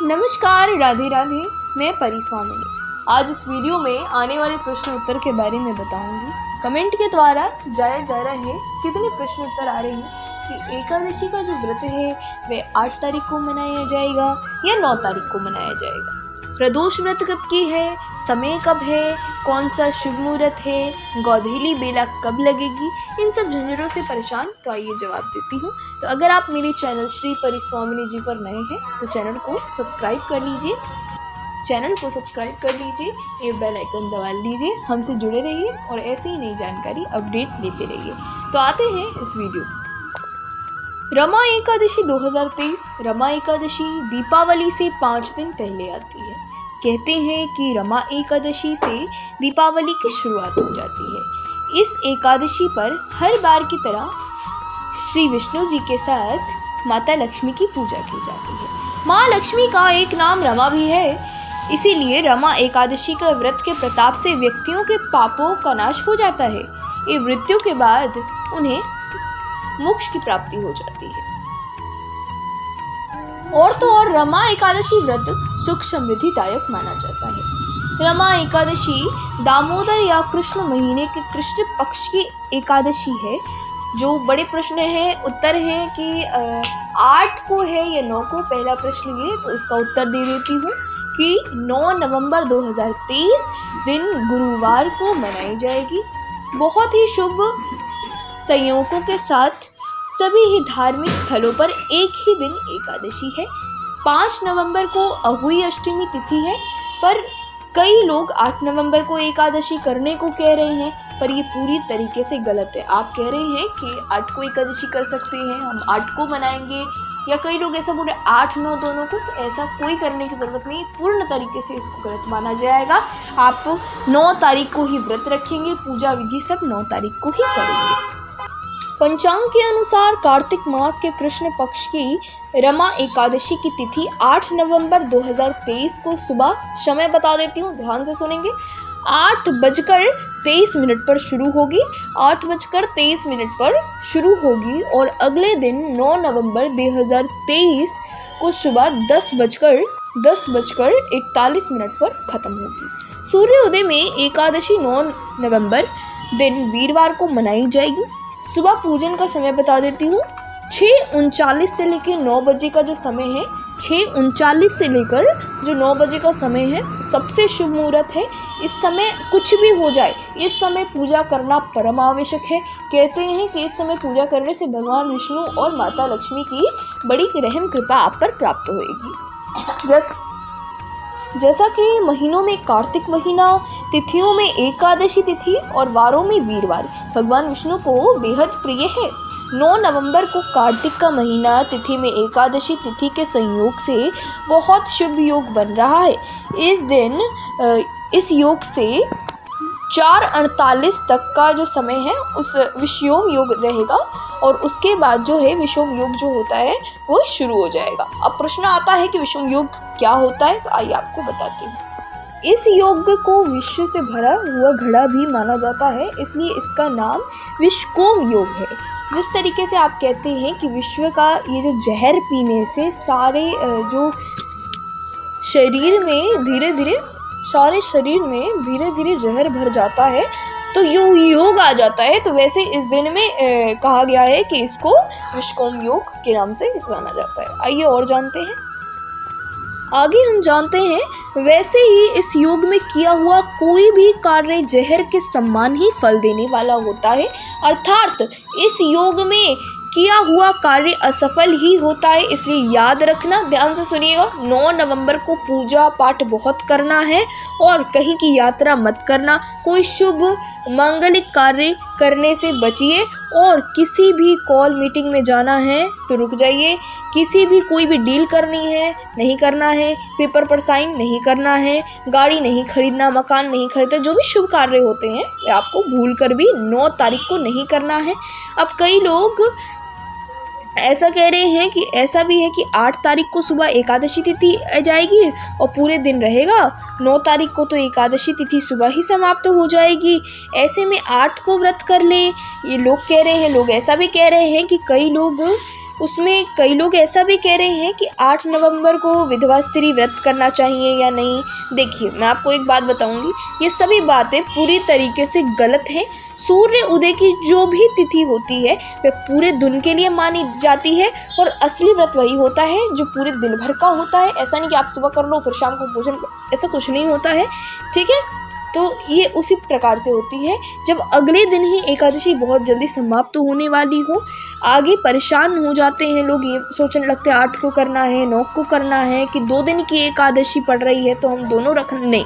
नमस्कार, राधे राधे। मैं परिस्वामिनी। आज इस वीडियो में आने वाले प्रश्न उत्तर के बारे में बताऊंगी। कमेंट के द्वारा जाया जा रहा है कितने प्रश्न उत्तर आ रहे हैं कि एकादशी का जो व्रत है वह 8 तारीख को मनाया जाएगा या 9 तारीख को मनाया जाएगा। प्रदोष व्रत कब की है, समय कब है, कौन सा शुभ मुहूर्त है, गौधेली बेला कब लगेगी, इन सब झंझटों से परेशान। तो आइए जवाब देती हूँ। तो अगर आप मेरे चैनल श्री परिस्वामिनी जी पर नए हैं तो चैनल को सब्सक्राइब कर लीजिए, ये बेल आइकन दबा लीजिए, हमसे जुड़े रहिए और ऐसी ही नई जानकारी अपडेट लेते रहिए। तो आते हैं इस वीडियो। रमा एकादशी 2023। रमा एकादशी दीपावली से 5 दिन पहले आती है। कहते हैं कि रमा एकादशी से दीपावली की शुरुआत हो जाती है। इस एकादशी पर हर बार की तरह श्री विष्णु जी के साथ माता लक्ष्मी की पूजा की जाती है। माँ लक्ष्मी का एक नाम रमा भी है, इसीलिए रमा एकादशी का व्रत के प्रताप से व्यक्तियों के पापों का नाश हो जाता है। ये मृत्यु के बाद उन्हें मोक्ष की प्राप्ति हो जाती है। और तो और रमा एकादशी व्रत सुख समृद्धिदायक माना जाता है। रमा एकादशी दामोदर या कृष्ण महीने के कृष्ण पक्ष की एकादशी है। जो बड़े प्रश्न है उत्तर है कि 8 को है या 9 को। पहला प्रश्न ये, तो इसका उत्तर दे देती हूँ कि 9 नवंबर 2023 दिन गुरुवार को मनाई जाएगी। बहुत ही शुभ संयोगों के साथ सभी ही धार्मिक स्थलों पर एक ही दिन एकादशी है। 5 नवंबर को अहुई अष्टमी तिथि है, पर कई लोग 8 नवंबर को एकादशी करने को कह रहे हैं, पर ये पूरी तरीके से गलत है। आप कह रहे हैं कि 8 को एकादशी कर सकते हैं, हम 8 को मनाएंगे, या कई लोग ऐसा बोल रहे 8 9 दोनों को, तो ऐसा कोई करने की ज़रूरत नहीं। पूर्ण तरीके से इसको गलत माना जाएगा। आप 9 तारीख को ही व्रत रखेंगे, पूजा विधि सब 9 तारीख को ही करेंगे। पंचांग के अनुसार कार्तिक मास के कृष्ण पक्ष की रमा एकादशी की तिथि 8 नवंबर 2023 को सुबह, समय बता देती हूँ, ध्यान से सुनेंगे, 8:23 पर शुरू होगी। 8:23 पर शुरू होगी और अगले दिन 9 नवंबर 2023 को सुबह 10:41 पर खत्म होगी। सूर्योदय में एकादशी 9 नवंबर दिन वीरवार को मनाई जाएगी। सुबह पूजन का समय बता देती हूँ। 6:39 से लेकर 9 बजे का जो समय है, 6:39 से लेकर जो 9 बजे का समय है सबसे शुभ मुहूर्त है। इस समय कुछ भी हो जाए, इस समय पूजा करना परम आवश्यक है। कहते हैं कि इस समय पूजा करने से भगवान विष्णु और माता लक्ष्मी की बड़ी रहम कृपा आप पर प्राप्त होएगी। जैसा कि महीनों में कार्तिक महीना, तिथियों में एकादशी तिथि और वारों में वीरवार भगवान विष्णु को बेहद प्रिय है। 9 नवंबर को कार्तिक का महीना, तिथि में एकादशी तिथि के संयोग से बहुत शुभ योग बन रहा है। इस दिन इस योग से 4:48 तक का जो समय है उस विषोम योग रहेगा, और उसके बाद जो है विषोम योग जो होता है वो शुरू हो जाएगा। अब प्रश्न आता है कि विषोम योग क्या होता है, तो आइए आपको बताती हूँ। इस योग को विश्व से भरा हुआ घड़ा भी माना जाता है, इसलिए इसका नाम विषकोम योग है। जिस तरीके से आप कहते हैं कि विश्व का ये जो जहर पीने से सारे जो शरीर में धीरे धीरे जहर भर जाता है, तो योग आ जाता है। तो वैसे इस दिन में कहा गया है कि इसको विषकोम योग के नाम से जाना जाता है। आइए और जानते हैं। आगे हम जानते हैं, वैसे ही इस योग में किया हुआ कोई भी कार्य जहर के समान ही फल देने वाला होता है, अर्थात इस योग में किया हुआ कार्य असफल ही होता है। इसलिए याद रखना, ध्यान से सुनिएगा, 9 नवंबर को पूजा पाठ बहुत करना है और कहीं की यात्रा मत करना। कोई शुभ मांगलिक कार्य करने से बचिए, और किसी भी कॉल मीटिंग में जाना है तो रुक जाइए। किसी भी कोई भी डील करनी है नहीं करना है, पेपर पर साइन नहीं करना है, गाड़ी नहीं खरीदना, मकान नहीं खरीदना, जो भी शुभ कार्य होते हैं वे आपको भूल कर भी 9 तारीख को नहीं करना है। अब कई लोग ऐसा कह रहे हैं कि ऐसा भी है कि 8 तारीख को सुबह एकादशी तिथि आ जाएगी और पूरे दिन रहेगा, 9 तारीख को तो एकादशी तिथि सुबह ही समाप्त हो जाएगी। ऐसे में 8 को व्रत कर लें, ये लोग कह रहे हैं। लोग ऐसा भी कह रहे हैं कि कई लोग उसमें कई लोग ऐसा भी कह रहे हैं कि 8 नवंबर को विधवा स्त्री व्रत करना चाहिए या नहीं। देखिए, मैं आपको एक बात बताऊंगी, ये सभी बातें पूरी तरीके से गलत हैं। सूर्य उदय की जो भी तिथि होती है वह पूरे दिन के लिए मानी जाती है, और असली व्रत वही होता है जो पूरे दिन भर का होता है। ऐसा नहीं कि आप सुबह कर लो फिर शाम को भोजन, ऐसा कुछ नहीं होता है, ठीक है। तो ये उसी प्रकार से होती है जब अगले दिन ही एकादशी बहुत जल्दी समाप्त होने वाली हो। आगे परेशान हो जाते हैं लोग, ये सोचने लगते हैं 8 को करना है, 9 को करना है, कि 2 दिन की एकादशी पड़ रही है तो हम दोनों रखना, नहीं,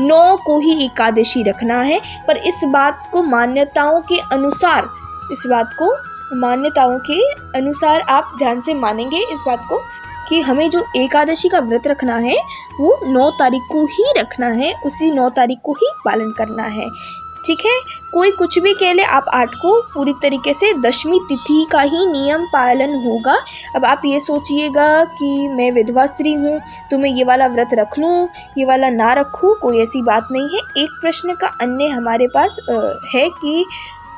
9 को ही एकादशी रखना है। पर इस बात को मान्यताओं के अनुसार आप ध्यान से मानेंगे इस बात को कि हमें जो एकादशी का व्रत रखना है वो 9 तारीख को ही रखना है, उसी 9 तारीख को ही पालन करना है, ठीक है। कोई कुछ भी कह ले, आप 8 को पूरी तरीके से दशमी तिथि का ही नियम पालन होगा। अब आप ये सोचिएगा कि मैं विधवा स्त्री हूँ तो मैं ये वाला व्रत रख लूँ, ये वाला ना रखूँ, कोई ऐसी बात नहीं है। एक प्रश्न का अन्य हमारे पास है कि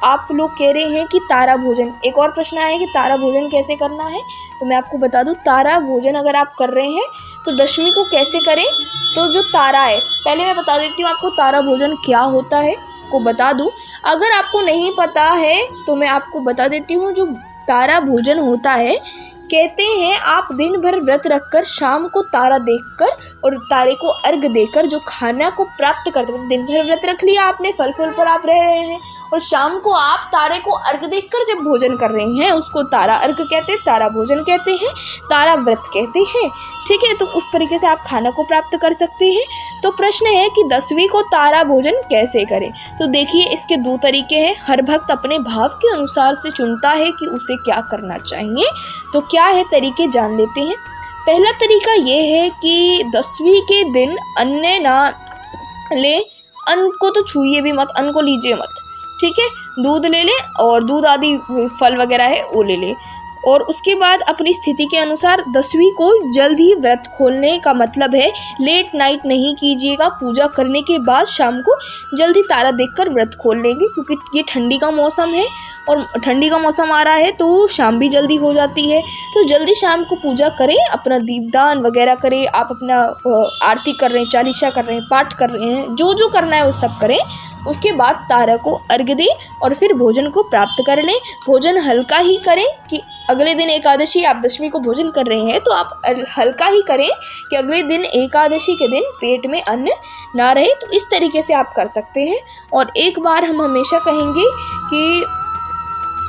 आप लोग कह रहे हैं कि तारा भोजन, एक और प्रश्न आया है कि तारा भोजन कैसे करना है। तो मैं आपको बता दूं, तारा भोजन अगर आप कर रहे हैं तो दशमी को कैसे करें। तो जो तारा है, पहले मैं बता देती हूँ आपको तारा भोजन क्या होता है, को बता दूं। अगर आपको नहीं पता है तो मैं आपको बता देती हूँ। जो तारा भोजन होता है, कहते हैं आप दिन भर व्रत रखकर शाम को तारा देखकर और तारे को अर्घ देकर जो खाना को प्राप्त करते हैं, दिन भर व्रत रख लिया आपने, फल फूल पर आप रह रहे हैं, और शाम को आप तारे को अर्घ देकर जब भोजन कर रहे हैं, उसको तारा अर्घ कहते हैं, तारा भोजन कहते हैं, तारा व्रत कहते हैं, ठीक है। तो उस तरीके से आप खाना को प्राप्त कर सकते हैं। तो प्रश्न है कि 10वीं को तारा भोजन कैसे करें। तो देखिए, इसके 2 तरीके हैं। हर भक्त अपने भाव के अनुसार से चुनता है कि उसे क्या करना चाहिए। तो क्या है तरीके, जान लेते हैं। पहला तरीका ये है कि 10वीं के दिन अन्न ना ले, अन्न को तो छूइए भी मत, अन्न को लीजिए मत, ठीक है। दूध ले ले और दूध आदि फल वगैरह है वो ले ले, और उसके बाद अपनी स्थिति के अनुसार 10वीं को जल्द ही व्रत खोलने का मतलब है लेट नाइट नहीं कीजिएगा। पूजा करने के बाद शाम को जल्दी तारा देखकर व्रत खोल लेंगे, क्योंकि ये ठंडी का मौसम है और ठंडी का मौसम आ रहा है तो शाम भी जल्दी हो जाती है। तो जल्दी शाम को पूजा करें, अपना दीपदान वगैरह करें, आप अपना आरती कर रहे हैं, चालीसा कर रहे हैं, पाठ कर रहे हैं, जो जो करना है वो सब करें। उसके बाद तारा को अर्घ दें और फिर भोजन को प्राप्त कर लें। भोजन हल्का ही करें कि अगले दिन एकादशी, आप 10वीं को भोजन कर रहे हैं तो आप हल्का ही करें कि अगले दिन एकादशी के दिन पेट में अन्न ना रहे। तो इस तरीके से आप कर सकते हैं। और एक बार हम हमेशा कहेंगे कि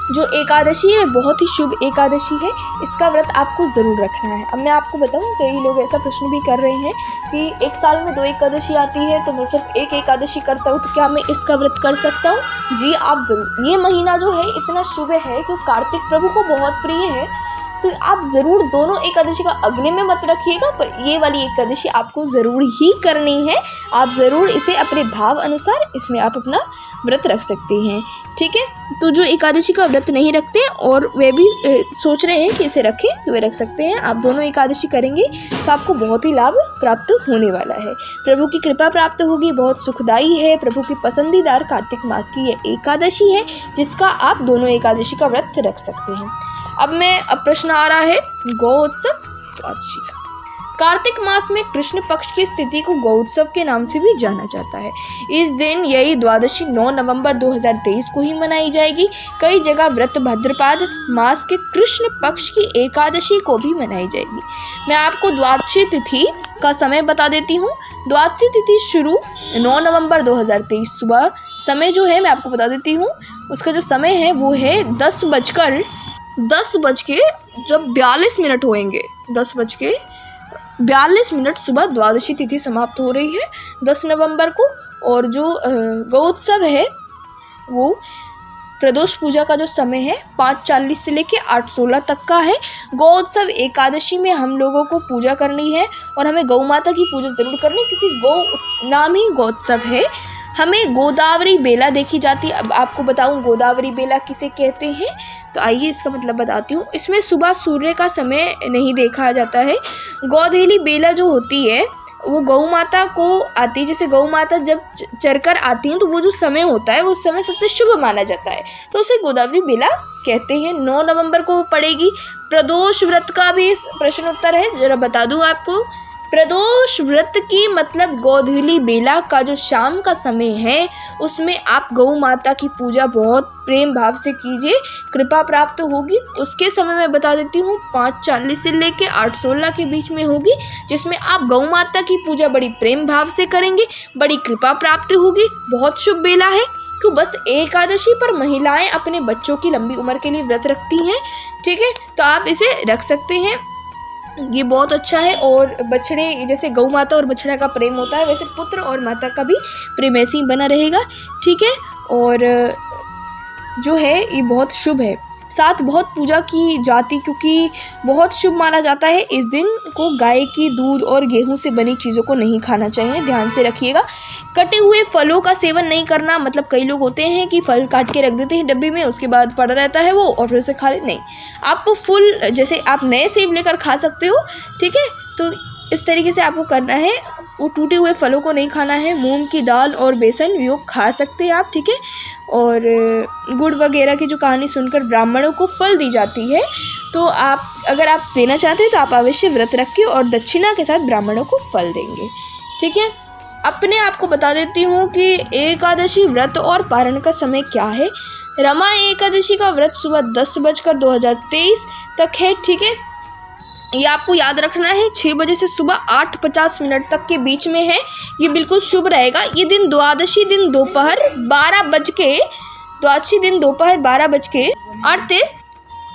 जो एकादशी है बहुत ही शुभ एकादशी है, इसका व्रत आपको ज़रूर रखना है। अब मैं आपको बताऊं, कई लोग ऐसा प्रश्न भी कर रहे हैं कि 1 साल में 2 एकादशी आती है तो मैं सिर्फ 1 एकादशी करता हूं, तो क्या मैं इसका व्रत कर सकता हूं? जी आप ज़रूर। ये महीना जो है इतना शुभ है कि कार्तिक प्रभु को बहुत प्रिय है, तो आप ज़रूर दोनों एकादशी का अगले में मत रखिएगा, पर ये वाली एकादशी आपको ज़रूर ही करनी है। आप ज़रूर इसे अपने भाव अनुसार इसमें आप अपना व्रत रख सकते हैं, ठीक है। तो जो एकादशी का व्रत नहीं रखते और वे भी सोच रहे हैं कि इसे रखें, तो वे रख सकते हैं। आप दोनों एकादशी करेंगे तो आपको बहुत ही लाभ प्राप्त होने वाला है। प्रभु की कृपा प्राप्त होगी, बहुत सुखदाई है। प्रभु की पसंदीदार कार्तिक मास की ये एकादशी है जिसका आप दोनों एकादशी का व्रत रख सकते हैं। अब प्रश्न आ रहा है गौ-उत्सव द्वादशी का। कार्तिक मास में कृष्ण पक्ष की स्थिति को गौ-उत्सव के नाम से भी जाना जाता है। इस दिन यही द्वादशी 9 नवंबर 2023 को ही मनाई जाएगी। कई जगह व्रत भाद्रपद मास के कृष्ण पक्ष की एकादशी को भी मनाई जाएगी। मैं आपको द्वादशी तिथि का समय बता देती हूँ। द्वादशी तिथि शुरू 9 नवंबर 2023 सुबह, समय जो है मैं आपको बता देती हूँ। उसका जो समय है वो है 10:42 होएंगे, 10:42 सुबह द्वादशी तिथि समाप्त हो रही है 10 नवंबर को। और जो गौ-उत्सव है वो प्रदोष पूजा का जो समय है 5:40 से लेके 8:16 तक का है। गौ-उत्सव एकादशी में हम लोगों को पूजा करनी है और हमें गौ माता की पूजा ज़रूर करनी है, क्योंकि गौ नाम ही गौ-उत्सव है। हमें गोदावरी बेला देखी जाती है। अब आपको बताऊं गोदावरी बेला किसे कहते हैं, तो आइए इसका मतलब बताती हूँ। इसमें सुबह सूर्य का समय नहीं देखा जाता है। गोधेली बेला जो होती है वो गौ माता को आती है, जैसे गौ माता जब चरकर आती हैं तो वो जो समय होता है वो समय सबसे शुभ माना जाता है, तो उसे गोदावरी बेला कहते हैं। 9 नवंबर को पड़ेगी। प्रदोष व्रत का भी प्रश्न उत्तर है, जरा बता दूं आपको। प्रदोष व्रत की मतलब गोधूली बेला का जो शाम का समय है उसमें आप गौ माता की पूजा बहुत प्रेम भाव से कीजिए, कृपा प्राप्त होगी। उसके समय मैं बता देती हूँ 5:40 से लेके 8:16 के बीच में होगी, जिसमें आप गौ माता की पूजा बड़ी प्रेम भाव से करेंगे, बड़ी कृपा प्राप्त होगी, बहुत शुभ बेला है। तो बस एकादशी पर महिलाएं अपने बच्चों की लंबी उम्र के लिए व्रत रखती हैं, ठीक है, तो आप इसे रख सकते हैं, ये बहुत अच्छा है। और बछड़े, जैसे गौ माता और बछड़ा का प्रेम होता है वैसे पुत्र और माता का भी प्रेम ऐसे ही बना रहेगा, ठीक है। और जो है ये बहुत शुभ है। साथ बहुत पूजा की जाती, क्योंकि बहुत शुभ माना जाता है। इस दिन को गाय की दूध और गेहूं से बनी चीज़ों को नहीं खाना चाहिए, ध्यान से रखिएगा। कटे हुए फलों का सेवन नहीं करना, मतलब कई लोग होते हैं कि फल काट के रख देते हैं डब्बी में, उसके बाद पड़ा रहता है वो और फिर से खा ले, नहीं, आप फुल, जैसे आप नए सेब लेकर खा सकते हो, ठीक है, तो इस तरीके से आपको करना है। वो टूटे हुए फलों को नहीं खाना है। मूंग की दाल और बेसन योग खा सकते हैं आप, ठीक है। और गुड़ वगैरह की जो कहानी सुनकर ब्राह्मणों को फल दी जाती है, तो आप अगर आप देना चाहते हैं तो आप अवश्य व्रत रखिए और दक्षिणा के साथ ब्राह्मणों को फल देंगे, ठीक है। अपने आप को बता देती हूँ कि एकादशी व्रत और पारण का समय क्या है। रमा एकादशी का व्रत सुबह 10:02 तक है, ठीक है, ये आपको याद रखना है। 6 बजे से सुबह 8:50 तक के बीच में है, ये बिल्कुल शुभ रहेगा। ये दिन द्वादशी दिन दोपहर 12:38,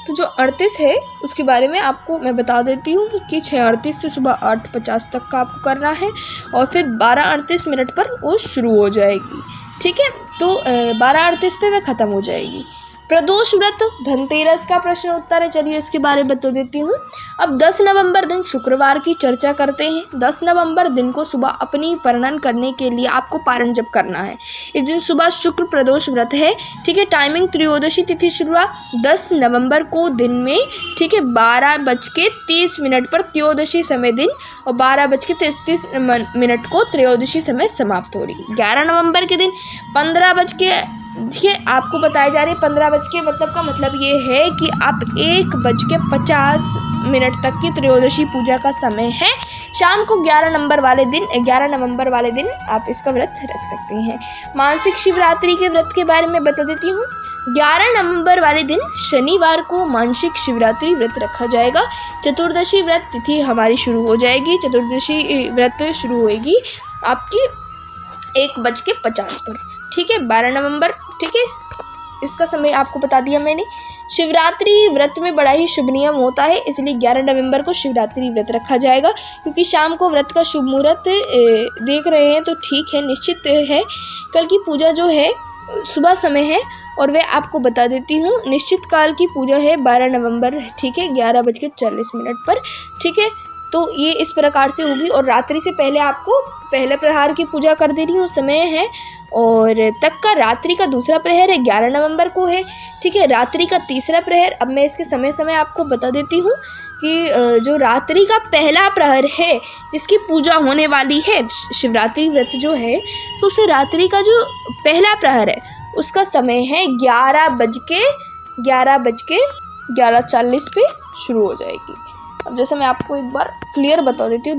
तो जो 38 है उसके बारे में आपको मैं बता देती हूँ कि 6:38 से सुबह 8:50 तक का आपको करना है और फिर 12:38 पर वो शुरू हो जाएगी, ठीक है। तो 12:38 पे वह ख़त्म हो जाएगी। प्रदोष व्रत धनतेरस का प्रश्न उत्तर है, चलिए इसके बारे में बता देती हूँ। अब 10 नवंबर दिन शुक्रवार की चर्चा करते हैं। 10 नवंबर दिन को सुबह अपनी वर्णन करने के लिए आपको पारण जप करना है। इस दिन सुबह शुक्र प्रदोष व्रत है, ठीक है। टाइमिंग त्रयोदशी तिथि शुरुआत 10 नवंबर को दिन में, ठीक है, 12:30 पर त्रयोदशी समय दिन और 12:33 को त्रयोदशी समय समाप्त हो रही। 11 नवंबर के दिन 15 देखिए आपको बताया जा रही है 15 मतलब का मतलब ये है कि आप 1:50 तक की त्रयोदशी पूजा का समय है। शाम को 11 नवंबर वाले दिन आप इसका व्रत रख सकते हैं। मासिक शिवरात्रि के व्रत के बारे में बता देती हूँ। 11 नवंबर वाले दिन शनिवार को मासिक शिवरात्रि व्रत रखा जाएगा। चतुर्दशी व्रत तिथि हमारी शुरू हो जाएगी। चतुर्दशी व्रत शुरू होएगी आपकी 1:50 पर, ठीक है, 12 नवंबर, ठीक है। इसका समय आपको बता दिया मैंने। शिवरात्रि व्रत में बड़ा ही शुभ नियम होता है, इसलिए 11 नवंबर को शिवरात्रि व्रत रखा जाएगा, क्योंकि शाम को व्रत का शुभ मुहूर्त देख रहे हैं तो ठीक है, निश्चित है। कल की पूजा जो है सुबह समय है और वह आपको बता देती हूँ। निश्चित काल की पूजा है 12 नवंबर, ठीक है, 11:40 पर, ठीक है। तो ये इस प्रकार से होगी और रात्रि से पहले आपको पहले प्रहार की पूजा कर देनी है, उस समय है। और तक का रात्रि का दूसरा प्रहर है 11 नवंबर को है, ठीक है। रात्रि का तीसरा प्रहर, अब मैं इसके समय आपको बता देती हूँ कि जो रात्रि का पहला प्रहर है जिसकी पूजा होने वाली है शिवरात्रि व्रत जो है, तो उसे रात्रि का जो पहला प्रहर है उसका समय है 11:40 पे शुरू हो जाएगी। अब जैसे मैं आपको एक बार क्लियर बता देती हूँ।